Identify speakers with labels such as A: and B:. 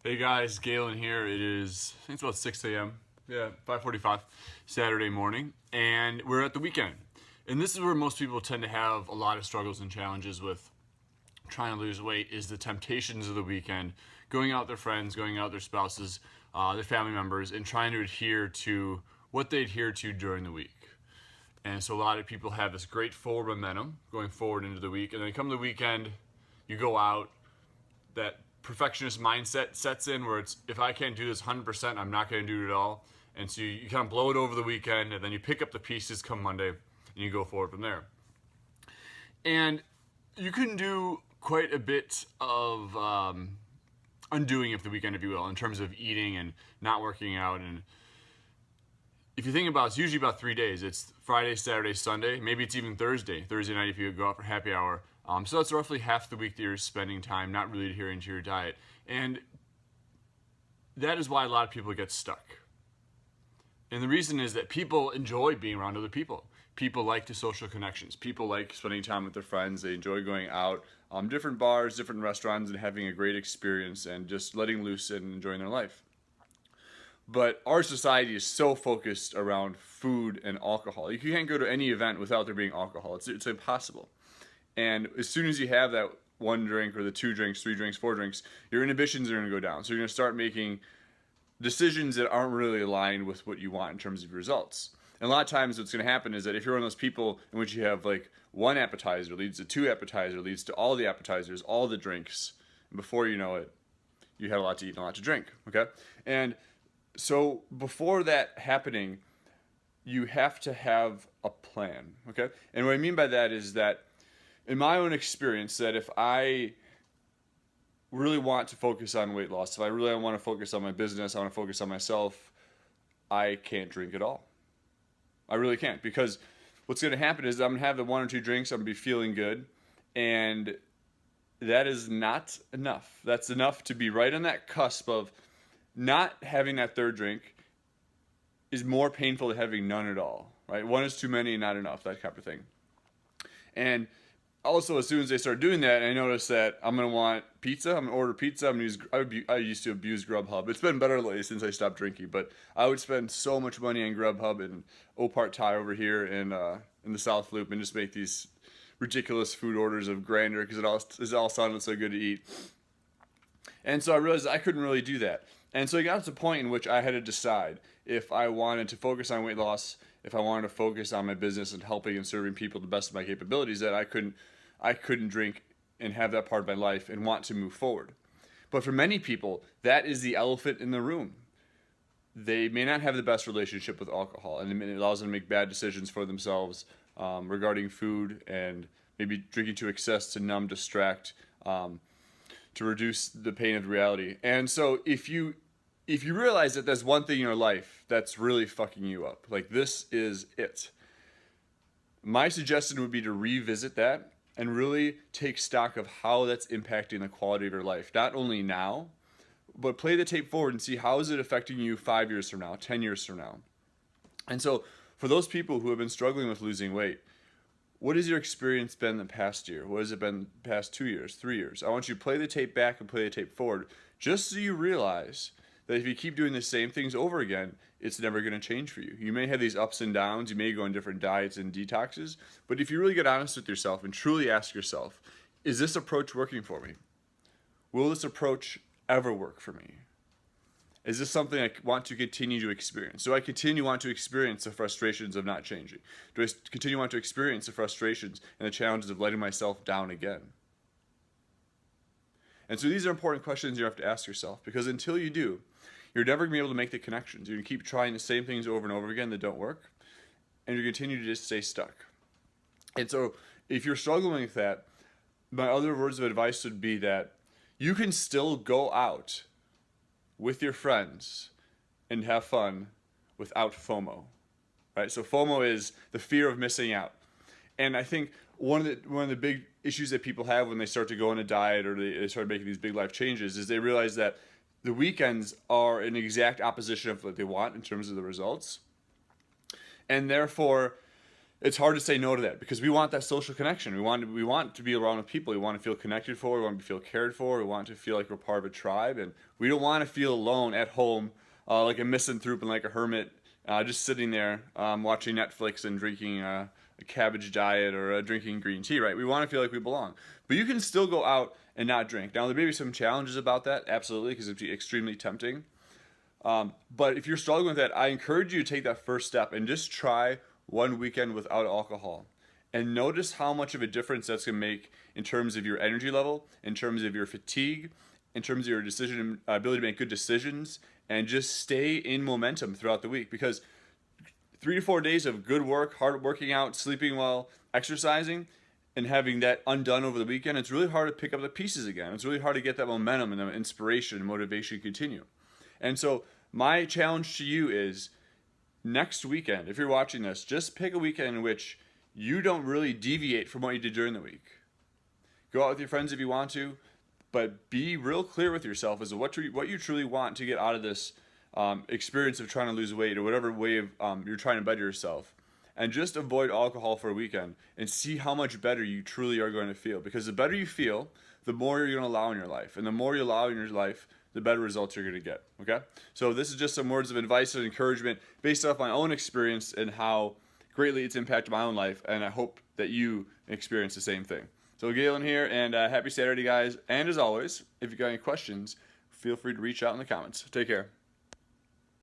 A: Hey guys, Galen here. It is, I think it's about 6 a.m. Yeah, 5:45 Saturday morning, and we're at the weekend. And this is where most people tend to have a lot of struggles and challenges with trying to lose weight is the temptations of the weekend, going out with their friends, going out with their spouses, their family members, and trying to adhere to what they adhere to during the week. And so a lot of people have this great forward momentum going forward into the week, and then come the weekend, you go out, that perfectionist mindset sets in where it's if I can't do this 100%, I'm not going to do it at all. And so you kind of blow it over the weekend, and then you pick up the pieces come Monday, and you go forward from there. And you can do quite a bit of undoing of the weekend, if you will, in terms of eating and not working out. And if you think about it, it's usually about 3 days. It's Friday, Saturday, Sunday. Maybe it's even Thursday night if you go out for happy hour. So that's roughly half the week that you're spending time not really adhering to your diet. And that is why a lot of people get stuck. And the reason is that people enjoy being around other people. People like the social connections. People like spending time with their friends. They enjoy going out, different bars, different restaurants, and having a great experience and just letting loose and enjoying their life. But our society is so focused around food and alcohol. You can't go to any event without there being alcohol. It's impossible. And as soon as you have that one drink or the 2 drinks, 3 drinks, 4 drinks, your inhibitions are going to go down. So you're going to start making decisions that aren't really aligned with what you want in terms of results. And a lot of times what's going to happen is that if you're one of those people in which you have like one appetizer leads to 2 appetizers, leads to all the appetizers, all the drinks, and before you know it, you had a lot to eat and a lot to drink, okay? And so before that happening, you have to have a plan, okay? And what I mean by that is that in my own experience, that if I really want to focus on weight loss, if I really want to focus on my business, I want to focus on myself, I can't drink at all. I really can't, because what's going to happen is I'm going to have the 1 or 2 drinks, I'm going to be feeling good, and that is not enough. That's enough to be right on that cusp of not having that 3rd drink is more painful than having none at all, right? 1 is too many, not enough, that type of thing. And also, as soon as they start doing that, I notice that I'm going to want pizza. I'm going to order pizza. I used to abuse Grubhub. It's been better lately since I stopped drinking, but I would spend so much money on Grubhub and Opart Thai over here in the South Loop and just make these ridiculous food orders of grandeur because it all sounded so good to eat. And so I realized I couldn't really do that. And so it got to the point in which I had to decide if I wanted to focus on weight loss, if I wanted to focus on my business and helping and serving people to the best of my capabilities, that I couldn't drink and have that part of my life and want to move forward. But for many people, that is the elephant in the room. They may not have the best relationship with alcohol, and it allows them to make bad decisions for themselves regarding food and maybe drinking to excess to numb, distract, to reduce the pain of reality. And so if you realize that there's one thing in your life that's really fucking you up, like this is it, my suggestion would be to revisit that and really take stock of how that's impacting the quality of your life. Not only now, but play the tape forward and see how is it affecting you 5 years from now, 10 years from now. And so for those people who have been struggling with losing weight, what has your experience been the past year? What has it been the past 2 years, 3 years? I want you to play the tape back and play the tape forward, just so you realize that if you keep doing the same things over again, it's never going to change for you. You may have these ups and downs, you may go on different diets and detoxes, but if you really get honest with yourself and truly ask yourself, is this approach working for me? Will this approach ever work for me? Is this something I want to continue to experience? Do I continue want to experience the frustrations of not changing? Do I continue want to experience the frustrations and the challenges of letting myself down again? And so these are important questions you have to ask yourself, because until you do, you're never going to be able to make the connections. You're going to keep trying the same things over and over again that don't work, and you continue to just stay stuck. And so if you're struggling with that, my other words of advice would be that you can still go out with your friends and have fun without FOMO, right? So FOMO is the fear of missing out. And I think one of the big issues that people have when they start to go on a diet or they start making these big life changes is they realize that the weekends are an exact opposition of what they want in terms of the results. And therefore, it's hard to say no to that because we want that social connection. We want to be around with people. We want to feel connected for. We want to feel cared for. We want to feel like we're part of a tribe, and we don't want to feel alone at home, like a misanthrope and like a hermit, just sitting there watching Netflix and drinking a cabbage diet or drinking green tea. Right? We want to feel like we belong, but you can still go out and not drink. Now there may be some challenges about that, absolutely, because it'd be extremely tempting. But if you're struggling with that, I encourage you to take that first step and just try one weekend without alcohol. And notice how much of a difference that's going to make in terms of your energy level, in terms of your fatigue, in terms of your decision ability to make good decisions, and just stay in momentum throughout the week. Because 3 to 4 days of good work, hard working out, sleeping well, exercising, and having that undone over the weekend, it's really hard to pick up the pieces again. It's really hard to get that momentum and the inspiration and motivation to continue. And so my challenge to you is, next weekend, if you're watching this, just pick a weekend in which you don't really deviate from what you did during the week. Go out with your friends if you want to, but be real clear with yourself as to what you truly want to get out of this experience of trying to lose weight or whatever way of you're trying to better yourself. And just avoid alcohol for a weekend and see how much better you truly are going to feel. Because the better you feel, the more you're going to allow in your life. And the more you allow in your life, the better results you're going to get, okay? So this is just some words of advice and encouragement based off my own experience and how greatly it's impacted my own life, and I hope that you experience the same thing. So Galen here, and happy Saturday, guys. And as always, if you got any questions, feel free to reach out in the comments. Take care.